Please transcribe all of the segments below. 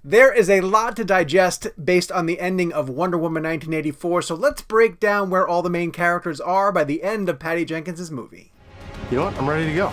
There is a lot to digest based on the ending of Wonder Woman 1984, so let's break down where all the main characters are by the end of Patty Jenkins' movie. You know what? I'm ready to go.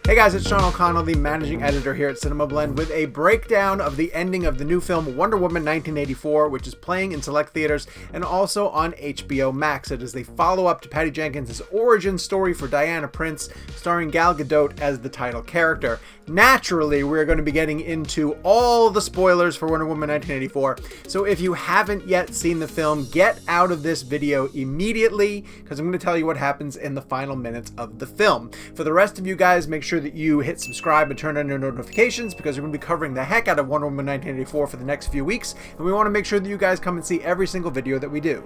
Hey guys, it's Sean O'Connell, the managing editor here at CinemaBlend, with a breakdown of the ending of the new film Wonder Woman 1984, which is playing in select theaters and also on HBO Max. It is the follow-up to Patty Jenkins' origin story for Diana Prince, starring Gal Gadot as the title character. Naturally, we're going to be getting into all the spoilers for Wonder Woman 1984, so if you haven't yet seen the film, get out of this video immediately, because I'm going to tell you what happens in the final minutes of the film. For the rest of you guys, make sure that you hit subscribe and turn on your notifications, because we're going to be covering the heck out of Wonder Woman 1984 for the next few weeks, and we want to make sure that you guys come and see every single video that we do.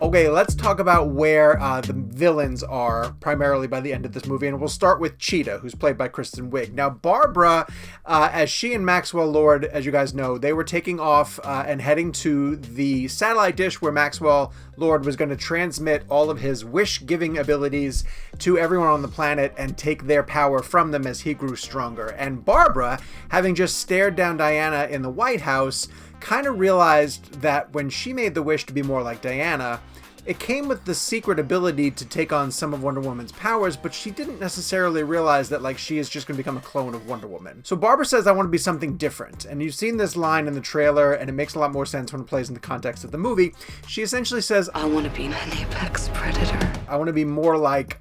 Okay, let's talk about where the villains are primarily by the end of this movie, and we'll start with Cheetah, who's played by Kristen Wiig. Now, Barbara, as she and Maxwell Lord, as you guys know, they were taking off and heading to the satellite dish where Maxwell Lord was going to transmit all of his wish-giving abilities to everyone on the planet and take their power from them as he grew stronger. And Barbara, having just stared down Diana in the White House, kind of realized that when she made the wish to be more like Diana, it came with the secret ability to take on some of Wonder Woman's powers, but she didn't necessarily realize that she is just going to become a clone of Wonder Woman. So Barbara says, I want to be something different. And you've seen this line in the trailer, and it makes a lot more sense when it plays in the context of the movie. She essentially says, I want to be an apex predator. I want to be more like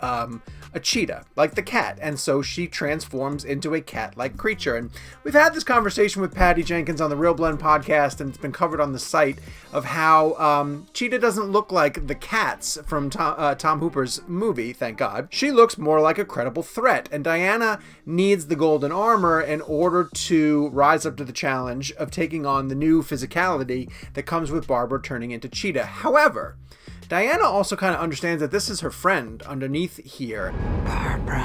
a cheetah, like the cat. And so she transforms into a cat-like creature. And we've had this conversation with Patty Jenkins on the Real Blend podcast, and it's been covered on the site, of how Cheetah doesn't look like the cats from Tom Hooper's movie, thank God. She looks more like a credible threat, and Diana needs the golden armor in order to rise up to the challenge of taking on the new physicality that comes with Barbara turning into Cheetah. However, Diana also kind of understands that this is her friend underneath here. Barbara,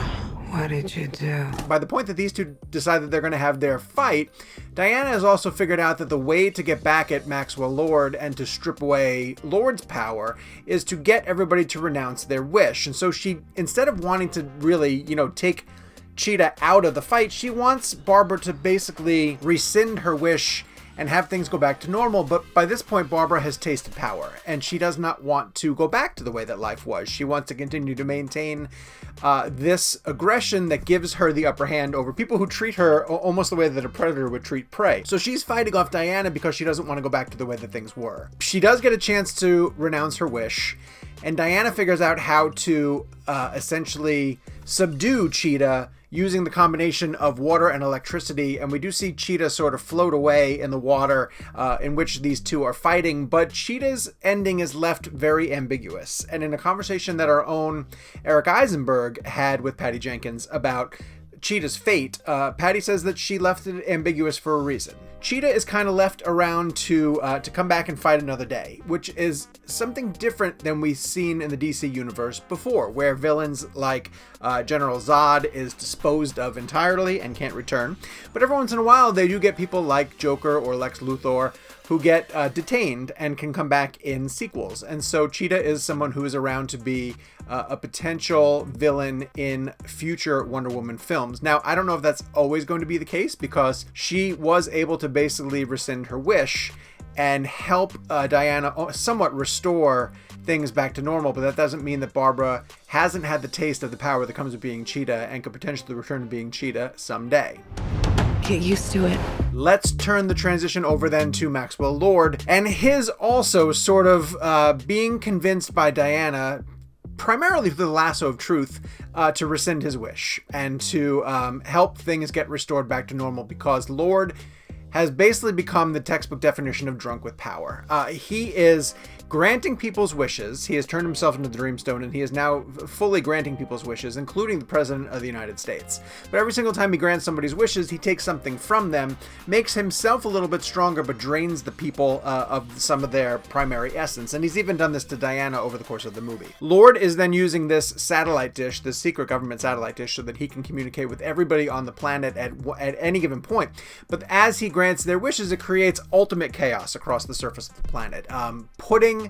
what did you do? By the point that these two decide that they're going to have their fight, Diana has also figured out that the way to get back at Maxwell Lord and to strip away Lord's power is to get everybody to renounce their wish. And so she, instead of wanting to really, take Cheetah out of the fight, she wants Barbara to basically rescind her wish and have things go back to normal. But by this point, Barbara has tasted power, and she does not want to go back to the way that life was. She wants to continue to maintain this aggression that gives her the upper hand over people who treat her almost the way that a predator would treat prey. So she's fighting off Diana because she doesn't want to go back to the way that things were. She does get a chance to renounce her wish, and Diana figures out how to essentially subdue Cheetah using the combination of water and electricity, and we do see Cheetah sort of float away in the water in which these two are fighting, but Cheetah's ending is left very ambiguous. And in a conversation that our own Eric Eisenberg had with Patty Jenkins about Cheetah's fate, Patty says that she left it ambiguous for a reason. Cheetah is kind of left around to come back and fight another day, which is something different than we've seen in the DC universe before, where villains like General Zod is disposed of entirely and can't return. But every once in a while, they do get people like Joker or Lex Luthor who get detained and can come back in sequels. And so Cheetah is someone who is around to be a potential villain in future Wonder Woman films. Now, I don't know if that's always going to be the case, because she was able to basically rescind her wish and help Diana somewhat restore things back to normal, but that doesn't mean that Barbara hasn't had the taste of the power that comes with being Cheetah and could potentially return to being Cheetah someday. Get used to it. Let's turn the transition over then to Maxwell Lord and his also sort of being convinced by Diana, primarily through the lasso of truth, to rescind his wish and to help things get restored back to normal, because Lord has basically become the textbook definition of drunk with power. He is granting people's wishes. He has turned himself into the Dreamstone, and he is now fully granting people's wishes, including the President of the United States. But every single time he grants somebody's wishes, he takes something from them, makes himself a little bit stronger, but drains the people of some of their primary essence. And he's even done this to Diana over the course of the movie. Lord is then using this satellite dish, this secret government satellite dish, so that he can communicate with everybody on the planet at any given point. But as he grants their wishes, it creates ultimate chaos across the surface of the planet, putting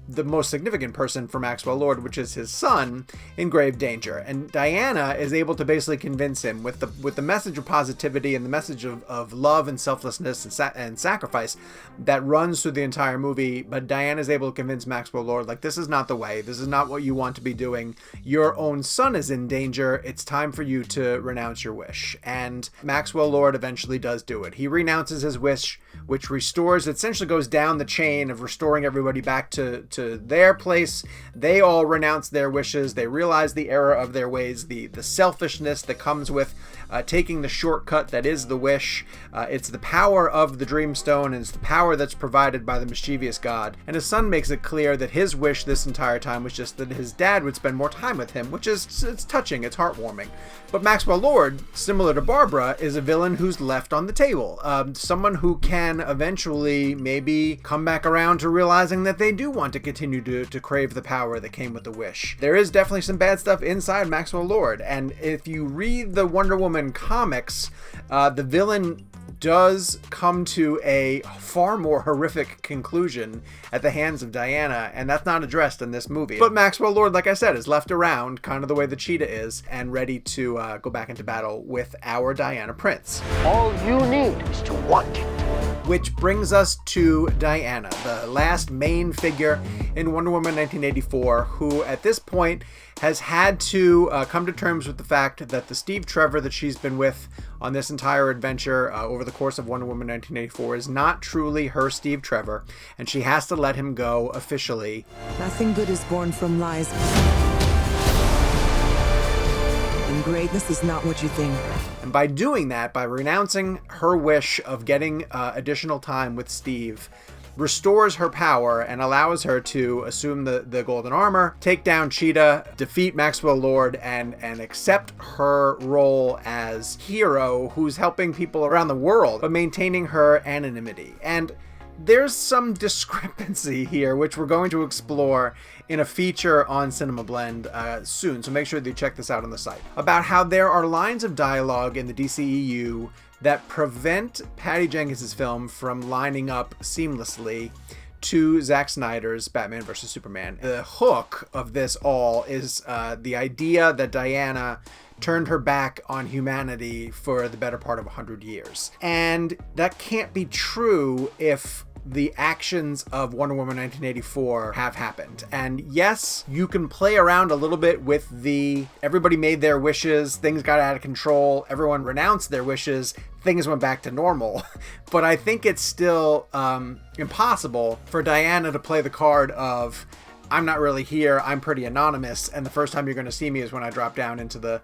the most significant person for Maxwell Lord, which is his son, in grave danger. And Diana is able to basically convince him with the message of positivity and the message of love and selflessness and sacrifice that runs through the entire movie. But Diana is able to convince Maxwell Lord, like, this is not the way. This is not what you want to be doing. Your own son is in danger. It's time for you to renounce your wish. And Maxwell Lord eventually does do it. He renounces his wish, which restores, essentially goes down the chain of restoring everybody back to their place. They all renounce their wishes. They realize the error of their ways, the selfishness that comes with taking the shortcut that is the wish. It's the power of the Dreamstone, and it's the power that's provided by the mischievous god. And his son makes it clear that his wish this entire time was just that his dad would spend more time with him, which is, it's touching, it's heartwarming. But Maxwell Lord, similar to Barbara, is a villain who's left on the table. Someone who can eventually maybe come back around to realizing that they do want to continue to crave the power that came with the wish. There is definitely some bad stuff inside Maxwell Lord, and if you read the Wonder Woman comics, the villain does come to a far more horrific conclusion at the hands of Diana, and that's not addressed in this movie. But Maxwell Lord, like I said, is left around, kind of the way the Cheetah is, and ready to go back into battle with our Diana Prince. All you need is to want it. Which brings us to Diana, the last main figure in Wonder Woman 1984, who at this point has had to come to terms with the fact that the Steve Trevor that she's been with on this entire adventure over the course of Wonder Woman 1984 is not truly her Steve Trevor, and she has to let him go officially. Nothing good is born from lies. And greatness is not what you think. And by doing that, by renouncing her wish of getting additional time with Steve, restores her power and allows her to assume the golden armor, take down Cheetah, defeat Maxwell Lord, and accept her role as hero who's helping people around the world, but maintaining her anonymity. And there's some discrepancy here, which we're going to explore in a feature on CinemaBlend soon, so make sure that you check this out on the site, about how there are lines of dialogue in the DCEU that prevent Patty Jenkins' film from lining up seamlessly to Zack Snyder's Batman vs. Superman. The hook of this all is the idea that Diana turned her back on humanity for the better part of 100 years. And that can't be true if the actions of Wonder Woman 1984 have happened. And yes, you can play around a little bit with everybody made their wishes, things got out of control, everyone renounced their wishes, things went back to normal. But I think it's still impossible for Diana to play the card of, I'm not really here, I'm pretty anonymous, and the first time you're going to see me is when I drop down into the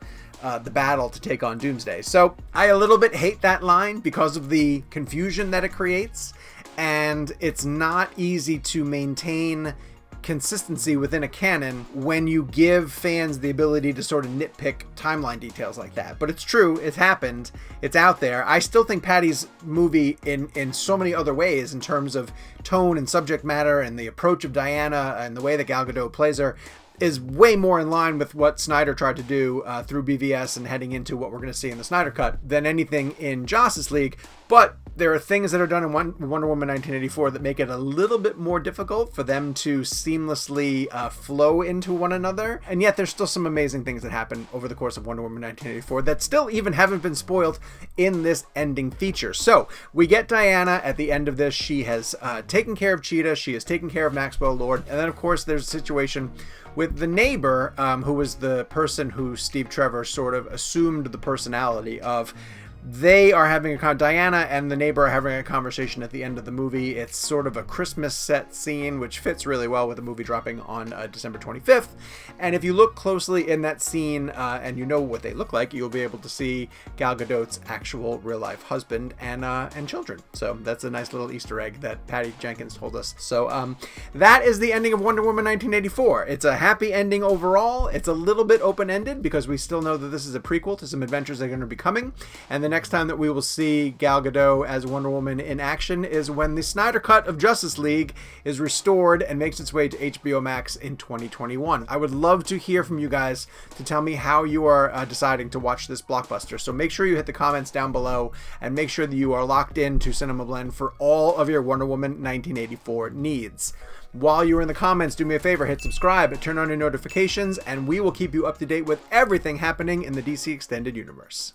battle to take on Doomsday. So I a little bit hate that line because of the confusion that it creates, and it's not easy to maintain consistency within a canon when you give fans the ability to sort of nitpick timeline details like that. But it's true, it's happened, it's out there. I still think Patty's movie in so many other ways, in terms of tone and subject matter and the approach of Diana and the way that Gal Gadot plays her, is way more in line with what Snyder tried to do through BVS and heading into what we're going to see in the Snyder Cut than anything in Justice League. But there are things that are done in Wonder Woman 1984 that make it a little bit more difficult for them to seamlessly flow into one another. And yet there's still some amazing things that happen over the course of Wonder Woman 1984 that still even haven't been spoiled in this ending feature. So we get Diana at the end of this. She has taken care of Cheetah. She has taken care of Maxwell Lord. And then, of course, there's a situation with the neighbor, who was the person who Steve Trevor sort of assumed the personality of. They are having Diana and the neighbor are having a conversation at the end of the movie. It's sort of a Christmas set scene, which fits really well with the movie dropping on December 25th. And if you look closely in that scene and you know what they look like, you'll be able to see Gal Gadot's actual real-life husband and children. So that's a nice little Easter egg that Patty Jenkins told us. So that is the ending of Wonder Woman 1984. It's a happy ending overall. It's a little bit open-ended because we still know that this is a prequel to some adventures that are going to be coming. And the next time that we will see Gal Gadot as Wonder Woman in action is when the Snyder Cut of Justice League is restored and makes its way to HBO Max in 2021. I would love to hear from you guys to tell me how you are deciding to watch this blockbuster. So make sure you hit the comments down below and make sure that you are locked into CinemaBlend for all of your Wonder Woman 1984 needs. While you're in the comments, do me a favor, hit subscribe, turn on your notifications, and we will keep you up to date with everything happening in the DC Extended Universe.